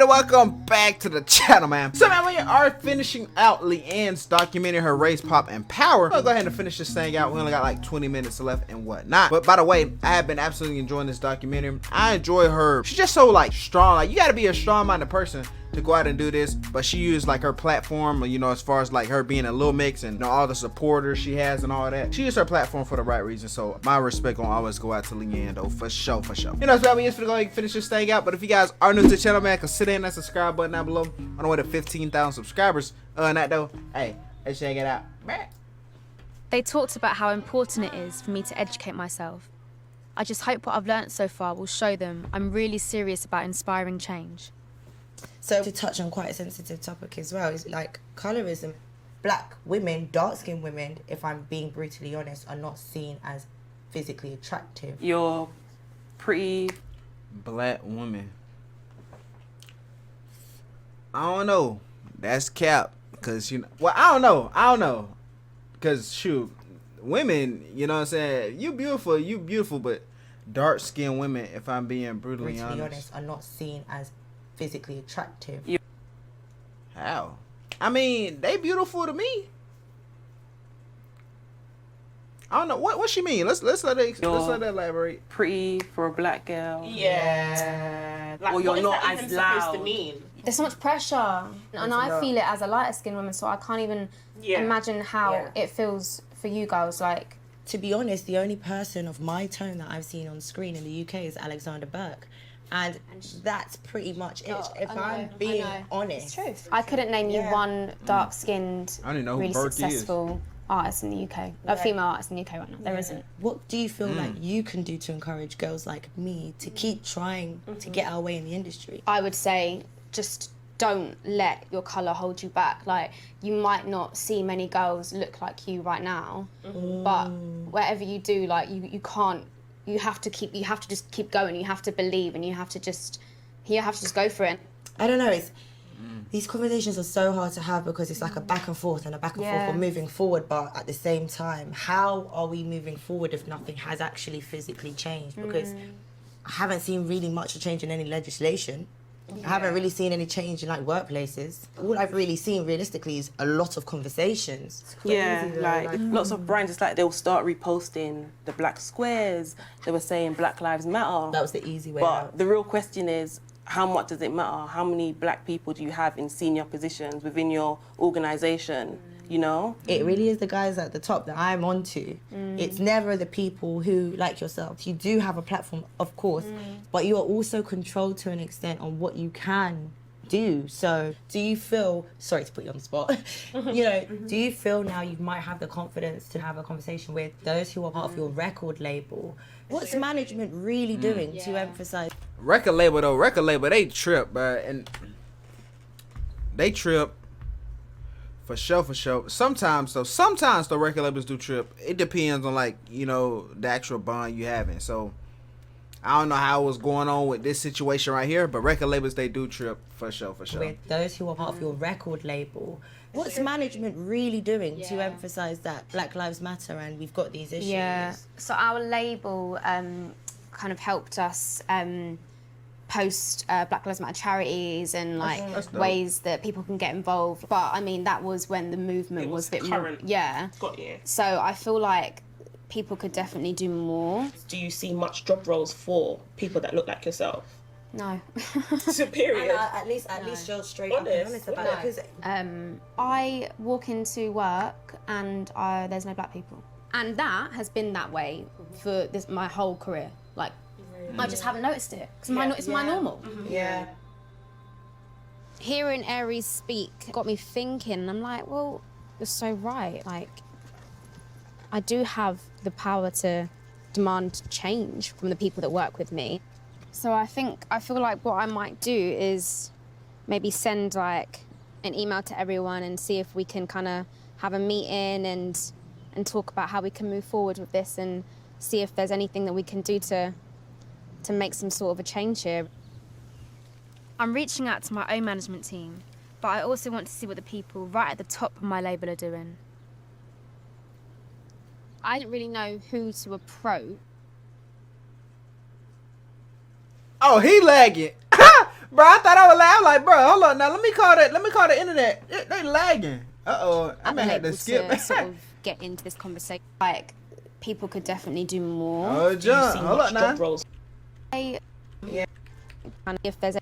everybody, welcome back to the channel, man. So man, we are finishing out Leigh-Anne's documentary, her race, pop, and power. I'll go ahead and finish this thing out. We only got like 20 minutes left and whatnot. But by the way, I have been absolutely enjoying this documentary. I enjoy her. She's just so like strong. Like you gotta be a strong-minded person to go out and do this, but she used like her platform, you know, as far as like her being a little mix and you know, all the supporters she has and all that. She used her platform for the right reason, so my respect gonna always go out to Leigh-Anne though, for sure, for sure. You know, so we just gonna go ahead and finish this thing out, but if you guys are new to the channel, man, consider hitting that subscribe button down below. On the way to 15,000 subscribers. Other than that though, hey, let's check it out. They talked about how important it is for me to educate myself. I just hope what I've learnt so far will show them I'm really serious about inspiring change. So to touch on quite a sensitive topic as well is like colorism. Black women, dark-skinned women, if I'm being brutally honest, are not seen as physically attractive. You're pretty Black woman. I don't know. That's cap. Cause you know, well, I don't know. Cause shoot, women, you know what I'm saying? You beautiful, but dark-skinned women, if I'm being brutally honest, are not seen as physically attractive. How? I mean, they beautiful to me. I don't know what she mean. Let's let her elaborate. pretty for a black girl. Yeah. Like, or you're what is not that as even loud. supposed to mean? There's so much pressure, and I feel it as a lighter skinned woman, so I can't even imagine how it feels for you girls. Like, To be honest, the only person of my tone that I've seen on screen in the UK is Alexander Burke. And that's pretty much it. If I'm being honest. it's true. I couldn't name you one dark skinned, I don't even know who really Burke successful artist in the UK. A female artist in the UK right now. There isn't. What do you feel like you can do to encourage girls like me to keep trying to get our way in the industry? I would say just don't let your colour hold you back. Like, you might not see many girls look like you right now, but whatever you do, like you can't. You have to just keep going. You have to believe, and you have to just go for it. I don't know. It's these conversations are so hard to have because it's like a back and forth for moving forward. But at the same time, how are we moving forward if nothing has actually physically changed? Because I haven't seen really much of change in any legislation. I haven't really seen any change in like workplaces. All I've really seen realistically is a lot of conversations. Yeah, like lots of brands, it's like they'll start reposting the black squares. They were saying Black Lives Matter. That was the easy way But out. the real question is, how much does it matter? How many black people do you have in senior positions within your organisation? You know? It really is the guys at the top that I'm onto. It's never the people who, like yourself, you do have a platform, of course, but you are also controlled to an extent on what you can do. So do you feel, sorry to put you on the spot, you know, do you feel now you might have the confidence to have a conversation with those who are part of your record label? What's management really doing to emphasize? Record label, they trip, bro, and they trip. For sure. Sometimes the record labels do trip. It depends on like, you know, the actual bond you having. So I don't know how it was going on with this situation right here, but record labels, they do trip for sure. With those who are part of your record label. What's management really doing to emphasize that Black Lives Matter and we've got these issues? Yeah. So our label kind of helped us post Black Lives Matter charities and like ways that people can get involved. But I mean, that was when the movement was a bit current. more. Yeah. Got you. So I feel like people could definitely do more. Do you see much job roles for people that look like yourself? No. Period. At least you're straight up and honest about it. 'Cause I walk into work and there's no black people, and that has been that way for my whole career. Like, I just haven't noticed it because it's my normal. Yeah. Hearing Aries speak got me thinking. I'm like, well, you're so right. Like, I do have the power to demand change from the people that work with me. So I feel like what I might do is maybe send like an email to everyone and see if we can kind of have a meeting and talk about how we can move forward with this and see if there's anything that we can do to make some sort of a change here. I'm reaching out to my own management team, but I also want to see what the people right at the top of my label are doing. I didn't really know who to approach. Oh, he lagging. Bro, I thought I would laugh like, bro, hold on now. Let me call the internet. They lagging. I may have to skip. To sort of get into this conversation. Like, people could definitely do more. Oh, John, hold on now. Job roles. And if there's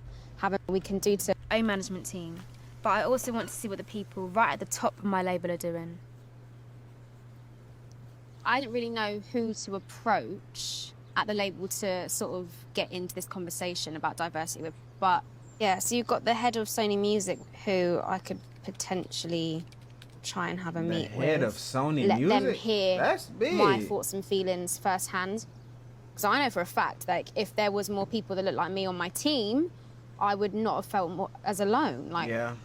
we can do to own management team, but I also want to see what the people right at the top of my label are doing. I don't really know who to approach at the label to sort of get into this conversation about diversity with, but yeah, so you've got the head of Sony Music, who I could potentially try and have a meet with. The head of Sony Let Music? them hear That's big. my thoughts and feelings firsthand. Because I know for a fact, like, if there was more people that look like me on my team, I would not have felt more as alone. Like, yeah,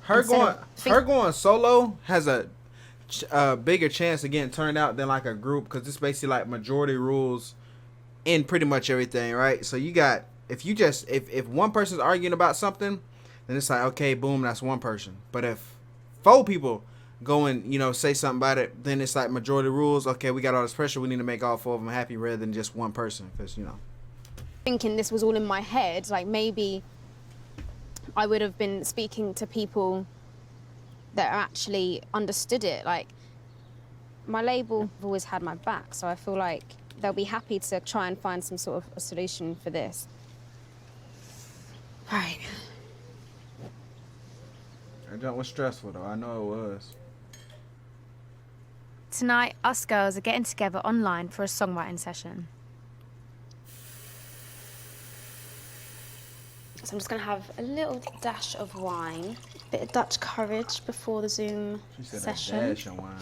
her going solo has a bigger chance of getting turned out than like a group, because it's basically like majority rules in pretty much everything, right? So you got, if one person's arguing about something, then it's like, okay, boom, that's one person. But if 4 people go and, you know, say something about it, then it's like majority rules. Okay, we got all this pressure, we need to make all 4 of them happy rather than just one person, because, you know. Thinking this was all in my head, like, maybe I would have been speaking to people that actually understood it. Like, my label have always had my back, so I feel like they'll be happy to try and find some sort of a solution for this. Right. That jump was stressful, though. I know it was. Tonight, us girls are getting together online for a songwriting session. So I'm just gonna have a little dash of wine, a bit of Dutch courage before the Zoom session. A dash of wine.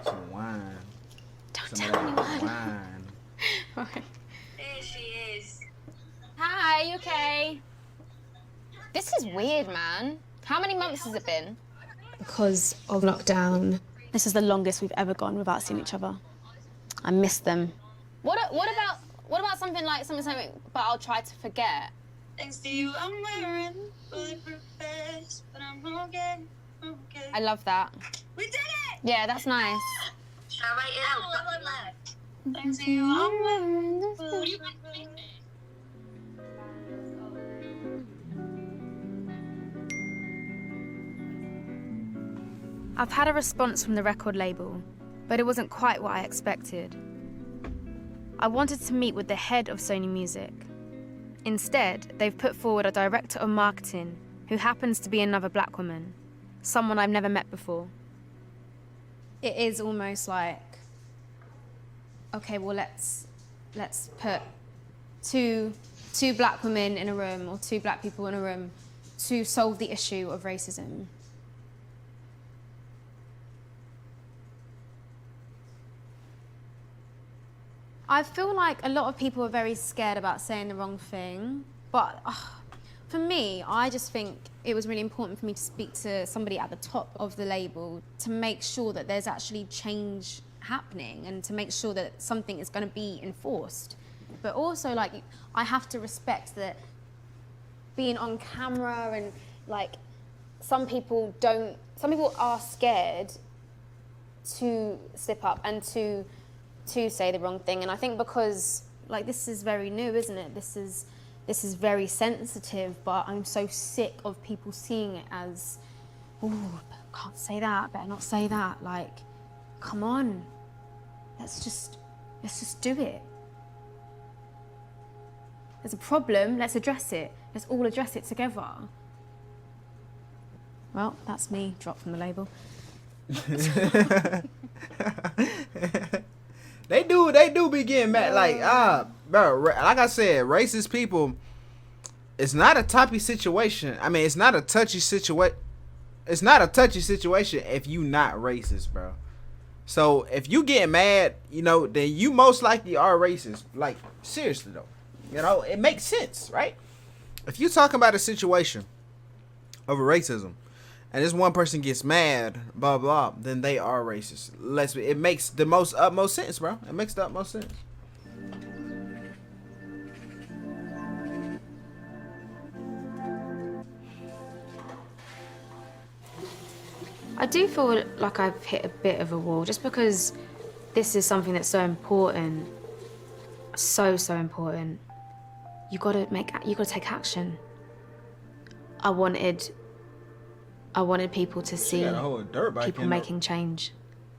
Some wine. Don't tell anyone. Wine. Right. There she is. Hi, you okay? This is weird, man. How many months has it been? Because of lockdown. This is the longest we've ever gone without seeing each other. I miss them. What about something like something, but I'll try to forget? Thanks to you, I'm wearing bulletproof vest, but I'm okay. I love that. We did it! Yeah, that's nice. Should I write it out? Thanks to you, I'm wearing bulletproof vest. I've had a response from the record label, but it wasn't quite what I expected. I wanted to meet with the head of Sony Music. Instead, they've put forward a director of marketing who happens to be another black woman, someone I've never met before. It is almost like, okay, well, let's put two black women in a room, or 2 black people in a room, to solve the issue of racism. I feel like a lot of people are very scared about saying the wrong thing, but for me, I just think it was really important for me to speak to somebody at the top of the label to make sure that there's actually change happening and to make sure that something is going to be enforced. But also, like, I have to respect that being on camera and, like, some people are scared to slip up and to say the wrong thing. And I think because, like, this is very new, isn't it? This is very sensitive, but I'm so sick of people seeing it as, ooh, can't say that, better not say that. Like, come on, let's just do it. There's a problem, let's address it. Let's all address it together. Well, that's me, dropped from the label. They do be getting mad, like, bro, like I said, racist people, it's not a touchy situation. I mean, it's not a touchy situation. It's not a touchy situation if you not racist, bro. So if you get mad, you know, then you most likely are racist. Like, seriously though, you know, it makes sense, right? If you talking about a situation over racism, and this one person gets mad, blah, blah, then they are racist. It makes the utmost sense, bro. It makes the utmost sense. I do feel like I've hit a bit of a wall just because this is something that's so important. So important. you gotta take action. I wanted people to see got a whole dirt bike people in the- making change.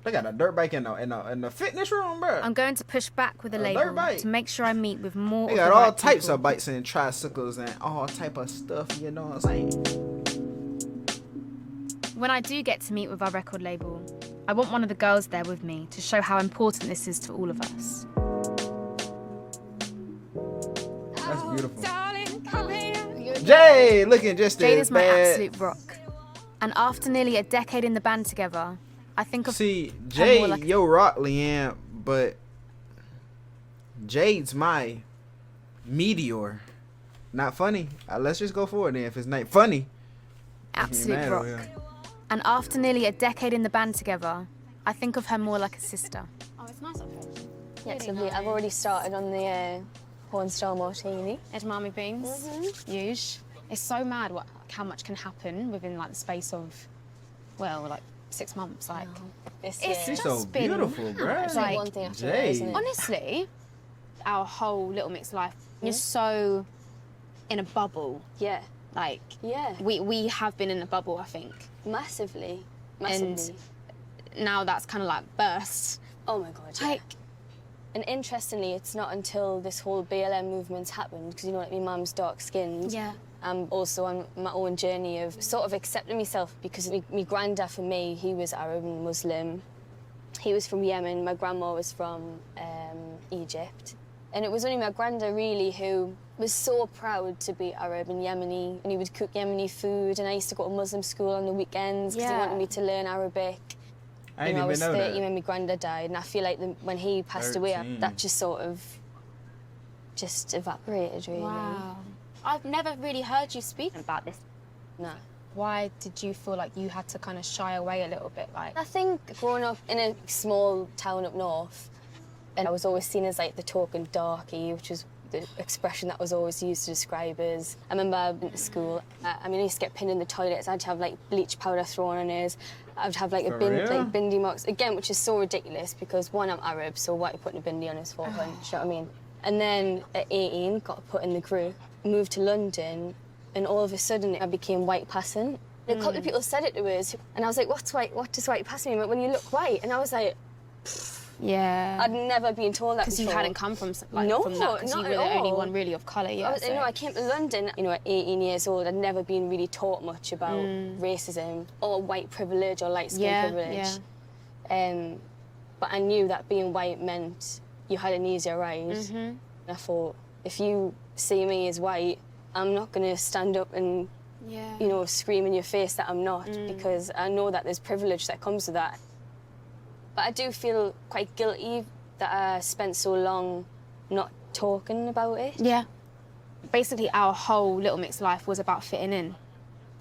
They got a dirt bike in the fitness room, bro. I'm going to push back with a A dirt label bike. to make sure I meet with more They of got the all right types people. of bikes and tricycles and all type of stuff, you know what I'm saying? When I do get to meet with our record label, I want one of the girls there with me to show how important this is to all of us. That's beautiful. Jay looking just Jade as is my bad. absolute rock. And after nearly a decade in the band together, I think of See, her Jay, more like yo rock Leigh-Anne, but Jade's my meteor. Not funny. Let's just go for it then. If it's not funny, absolute mad rock. over here. And after nearly a decade in the band together, I think of her more like a sister. Oh, it's nice up here. Yeah, it's lovely. I've already started on the porn star martini. Edamame beans, huge. It's so mad how much can happen within like the space of, well, like 6 months. Like, It's it's She's just so been beautiful, bruh. It's like, like one thing after another, isn't it? honestly, our whole Little Mix life is so in a bubble. Yeah, Like, yeah, we have been in a bubble, I think. massively. And now that's kind of like burst. Oh my God, yeah. Like, And interestingly, it's not until this whole BLM movement's happened, because you know, like my mum's dark-skinned. yeah. I'm also on my own journey of sort of accepting myself, because my granddad, for me, he was Arab and Muslim. He was from Yemen. My grandma was from Egypt. And it was only my granddad, really, who was so proud to be Arab and Yemeni, and he would cook Yemeni food, and I used to go to Muslim school on the weekends because he wanted me to learn Arabic. I ain't I even was know 30 that. when my granddad died, and I feel like when he passed away, 13. that just sort of just evaporated, really. Wow. I've never really heard you speak about this. No. Why did you feel like you had to kind of shy away a little bit? Like, I think growing up in a small town up north, and I was always seen as like the token darkie, which is the expression that was always used to describe us. I remember I went to school, I used to get pinned in the toilets. I'd have like bleach powder thrown on us. I'd have like For real? like bindi marks, again, which is so ridiculous because one, I'm Arab, so why are you putting a bindi on his forehead? Do you know what I mean? And then at 18, got put in the crew, moved to London, and all of a sudden I became white passant. A couple of people said it to us, and I was like, "What's white? What does white passant mean?" When you look white, and I was like, yeah. I'd never been told that Because you before. hadn't come from like No, from that, because you not were at the only all. one really of colour. Yeah. I so- I came to London, at 18 years old. I'd never been really taught much about racism or white privilege or light skin privilege. But I knew that being white meant you had an easier ride. And I thought, if you see me as white, I'm not going to stand up and scream in your face that I'm not, because I know that there's privilege that comes with that. But I do feel quite guilty that I spent so long not talking about it. Yeah. Basically, our whole Little Mix life was about fitting in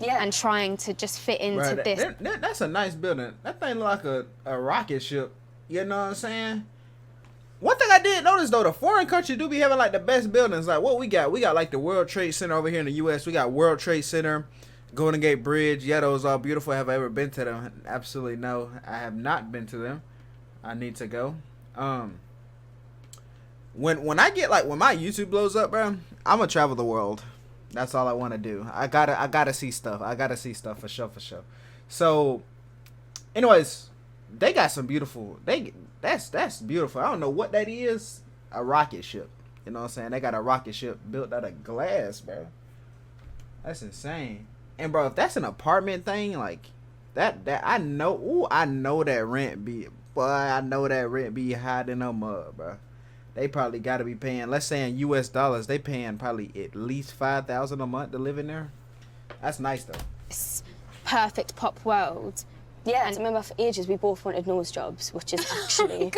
Yeah. and trying to just fit into Bruh, this. that's a nice building. That thing look like a rocket ship. You know what I'm saying? One thing I did notice though, the foreign countries do be having like the best buildings. Like what we got like the World Trade Center over here in the U.S. We got World Trade Center, Golden Gate Bridge. Yeah, those are beautiful. Have I ever been to them? Absolutely no. I have not been to them. I need to go. When I get when my YouTube blows up, bro, I'm gonna travel the world. That's all I want to do. I gotta see stuff. I gotta see stuff for sure. So, anyways, they got some beautiful. That's beautiful. I don't know what that is. A rocket ship. You know what I'm saying? They got a rocket ship built out of glass, bro. That's insane. And bro, if that's an apartment thing, like that I know. Ooh, I know that rent be. Boy, I know that rent be high than a mud, bro. They probably got to be paying. Let's say in U.S. dollars, they paying probably at least $5,000 a month to live in there. That's nice though. This perfect pop world. Yeah, and I remember for ages we both wanted nose jobs, which is actually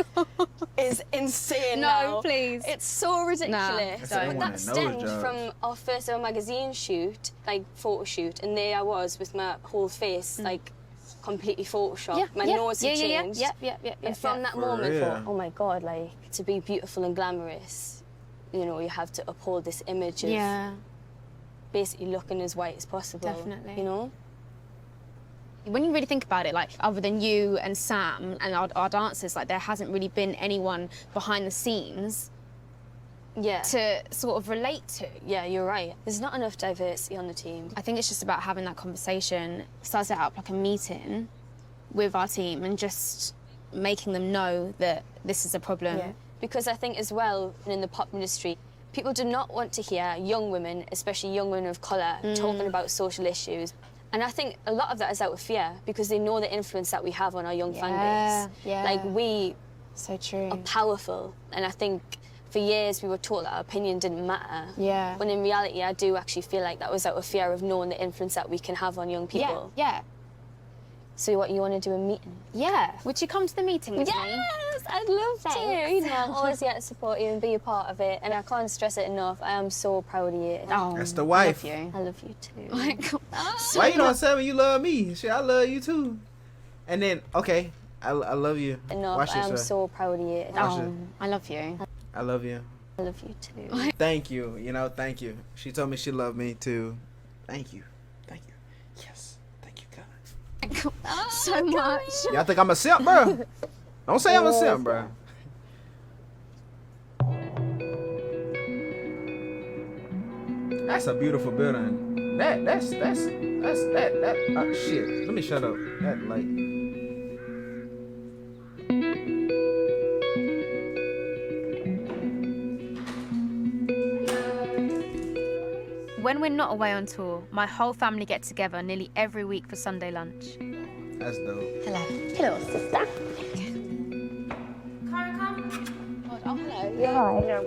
is insane now. please. It's so ridiculous. Nah, But that stemmed from our first ever magazine shoot, photo shoot, and there I was with my whole face completely photoshopped. My nose had changed. Yeah. And from that For moment, I real. thought, oh my God, to be beautiful and glamorous, you have to uphold this image of basically looking as white as possible. Definitely. You know? When you really think about it, other than you and Sam and our dancers, there hasn't really been anyone behind the scenes to sort of relate to. Yeah, you're right. There's not enough diversity on the team. I think it's just about having that conversation. So I set up like a meeting with our team and just making them know that this is a problem. Yeah. Because I think as well, in the pop industry, people do not want to hear young women, especially young women of colour, talking about social issues. And I think a lot of that is out of fear because they know the influence that we have on our young fan base. Yeah. Like, we So true. are powerful. And I think for years we were taught that our opinion didn't matter. Yeah. When in reality, I do actually feel like that was out of fear of knowing the influence that we can have on young people. Yeah. So what, you want to do a meeting? Yeah. Would you come to the meeting with me? Yes, I'd love to. Thanks. You know, I'm always here to support you and be a part of it. And I can't stress it enough. I am so proud of you. Oh, That's the wife. I love you. I love you too. Oh my God. Why you don't say when you love me? Shit, I love you too. And then, okay, I love you. Enough. Watch I am this, so proud of you. Watch it. I love you. I love you. I love you too. Thank you. You know, thank you. She told me she loved me too. Thank you. Thank you. Yes. Thank you, God. So much. Y'all think I'm a simp, bro? Don't say I'm a simp, bro. That's a beautiful building. That's shit. Let me shut up. That light. When we're not away on tour, my whole family get together nearly every week for Sunday lunch. That's dope. Hello, sister. Oh, hello.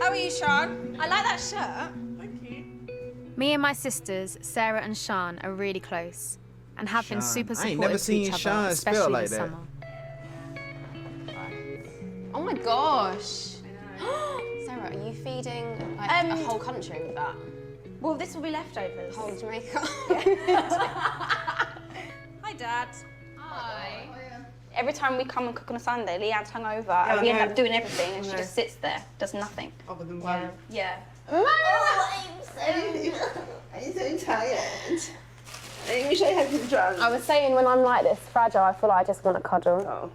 How are you, Sean? I like that shirt. Thank you. Me and my sisters, Sarah and Sean, are really close and have been Sean. super I ain't supportive never to seen each other, Sean spelled especially like this that. summer. Oh my gosh. Sarah, are you feeding like, a whole country with that? Well, this will be leftovers. Whole Jamaica? Hi, Dad. Hi. Every time we come and cook on a Sunday, Leigh-Anne's hungover, and we end up doing everything, and she just sits there, does nothing. Other than one. Yeah. I'm so tired. I wish I had been drunk. I was saying when I'm like this, fragile, I feel like I just want to cuddle. Oh.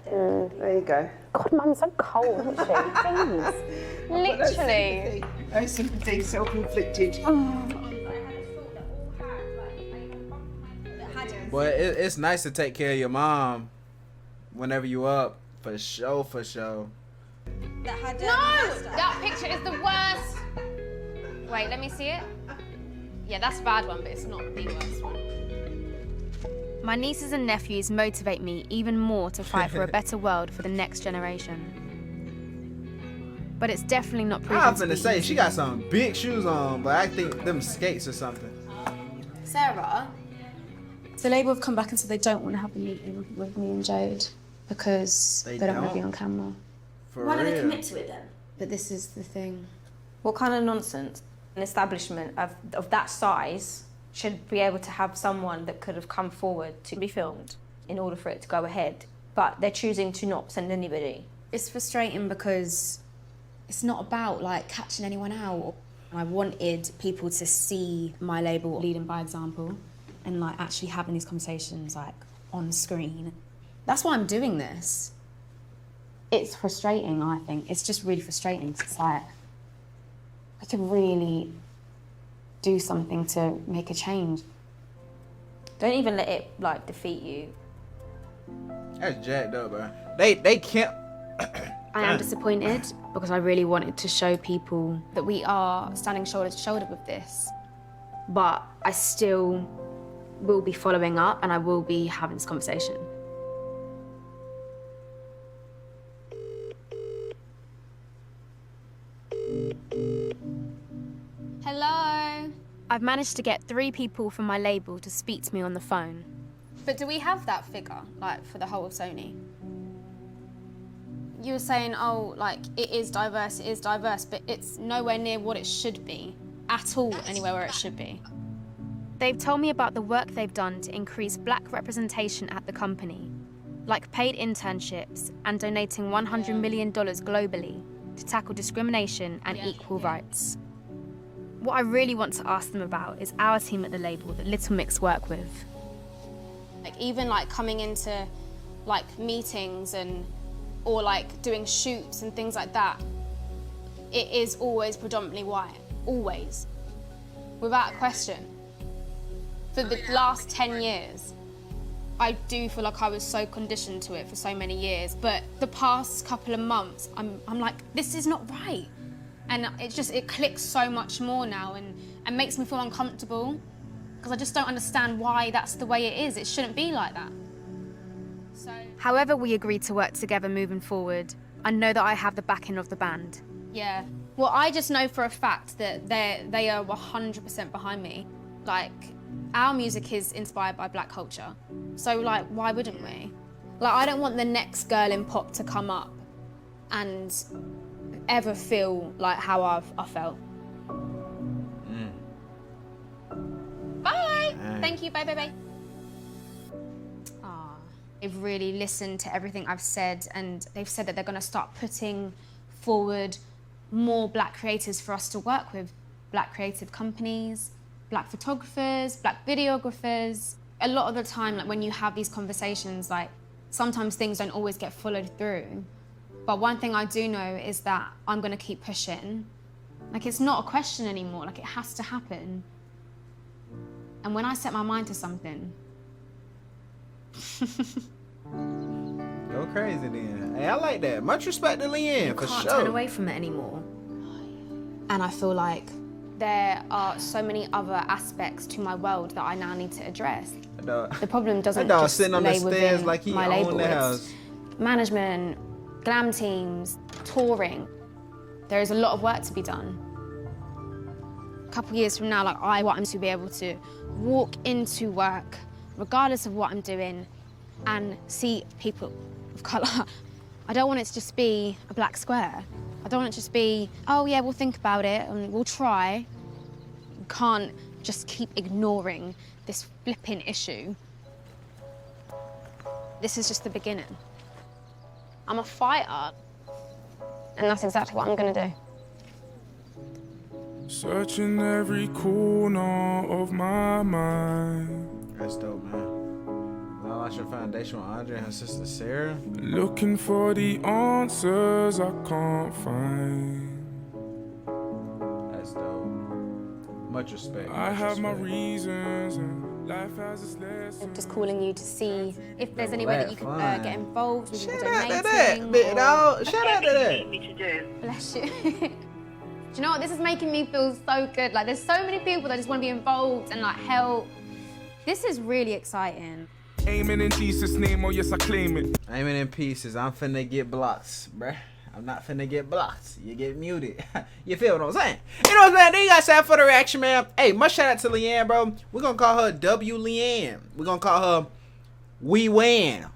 There you go. God, Mum's so cold, isn't she? Jeez. Literally. No sympathy, self-inflicted. But it's nice to take care of your mom whenever you up. For sure, for sure. That picture is the worst. Wait, let me see it. Yeah, that's a bad one, but it's not the worst one. My nieces and nephews motivate me even more to fight for a better world for the next generation. But it's definitely not proven I'm to be finna say, easy. she got some big shoes on, but I think them skates or something. Sarah? The label have come back and said they don't want to have a meeting with me and Jade because They they don't want to don't? be on camera. For Why don't real. they commit to it then? But this is the thing. What kind of nonsense? An establishment of that size should be able to have someone that could have come forward to be filmed in order for it to go ahead. But they're choosing to not send anybody. It's frustrating because it's not about like catching anyone out. I wanted people to see my label leading by example and like actually having these conversations like on screen. That's why I'm doing this. It's frustrating, I think. It's just really frustrating. It's like I could really do something to make a change. Don't even let it like defeat you. That's jacked up, bro. They can't. I am disappointed because I really wanted to show people That we are standing shoulder to shoulder with this. but I still will be following up and I will be having this conversation. Hello? I've managed to get 3 people from my label to speak to me on the phone. But do we have that figure, like, for the whole of Sony? You were saying, oh, like, it is diverse, but it's nowhere near what it should be. At all, anywhere where it should be. They've told me about the work they've done to increase black representation at the company, like paid internships and donating $100 million globally to tackle discrimination and equal rights. What I really want to ask them about is our team at the label that Little Mix work with. Like, even, like, coming into, like, meetings and or like doing shoots and things like that, it is always predominantly white, always, without question. For the last 10 years, I do feel like I was so conditioned to it for so many years, but the past couple of months, I'm like, this is not right. And it clicks so much more now and makes me feel uncomfortable because I just don't understand why that's the way it is. It shouldn't be like that. So, However we agree to work together moving forward, I know that I have the backing of the band. yeah. Well, I just know for a fact that they are 100% behind me. Like, our music is inspired by black culture. So, like, why wouldn't we? Like, I don't want the next girl in pop to come up and ever feel like how I felt. Bye! Thank you, bye, bye, bye. They've really listened to everything I've said, and they've said that they're gonna start putting forward more black creators for us to work with. Black creative companies, black photographers, black videographers. A lot of the time, like when you have these conversations, like sometimes things don't always get followed through. But one thing I do know is that I'm gonna keep pushing. Like, it's not a question anymore, like it has to happen. And when I set my mind to something, Go crazy then. Hey, I like that. Much respect to Leigh-Anne, for Can't sure. turn away from it anymore. and I feel like there are so many other aspects to my world that I now need to address. The problem doesn't just sitting on the lay stairs within like he my owned label. the It's house. management, glam teams, touring. There is a lot of work to be done. A couple years from now, like, I want to be able to walk into work, regardless of what I'm doing, and see people of colour. I don't want it to just be a black square. I don't want it to just be, oh yeah, we'll think about it and we'll try. You can't just keep ignoring this flipping issue. This is just the beginning. I'm a fighter, and that's exactly what I'm gonna do. Searching every corner of my mind. That's dope, man. I lost your foundation with Andre and her sister Sarah. Looking for the answers I can't find. That's dope. Much respect. I much have my respect. reasons and life has its lessons. I'm just calling you to see if there's any way that you can get involved with Shout your out to donating. that, big or- dog. Shout out to that. Bless you. Do you know what? This is making me feel so good. Like, there's so many people that just want to be involved and like help. This is really exciting. Aiming in Jesus' name, oh yes, I claim it. Aiming in pieces. I'm finna get blocked, bruh. I'm not finna get blocked. You get muted. You feel what I'm saying? You know what I'm saying? There you guys have for the reaction, man. Hey, much shout out to Leigh-Anne, bro. We're gonna call her W Leigh-Anne. We're gonna call her We Wan.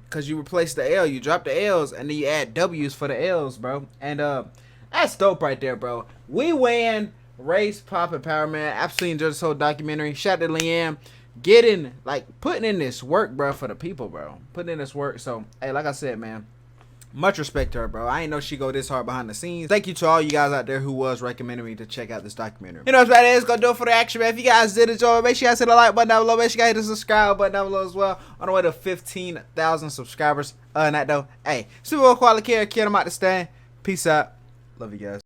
Cause you replace the L, you drop the L's, and then you add W's for the L's, bro. And that's dope right there, bro. We Wan, race, pop, and power, man. Absolutely enjoyed this whole documentary. Shout out to Leigh-Anne. Putting in this work, bro, for the people, bro. Putting in this work. So, hey, like I said, man, much respect to her, bro. I ain't know she go this hard behind the scenes. Thank you to all you guys out there who was recommending me to check out this documentary. You know what that is. Gonna do it for the action, man. If you guys did enjoy, make sure you guys hit the like button down below. Make sure you guys hit the subscribe button down below as well. On the way to 15,000 subscribers. Other than that, though, hey, super quality care, kid. I'm out to stand. Peace out. Love you guys.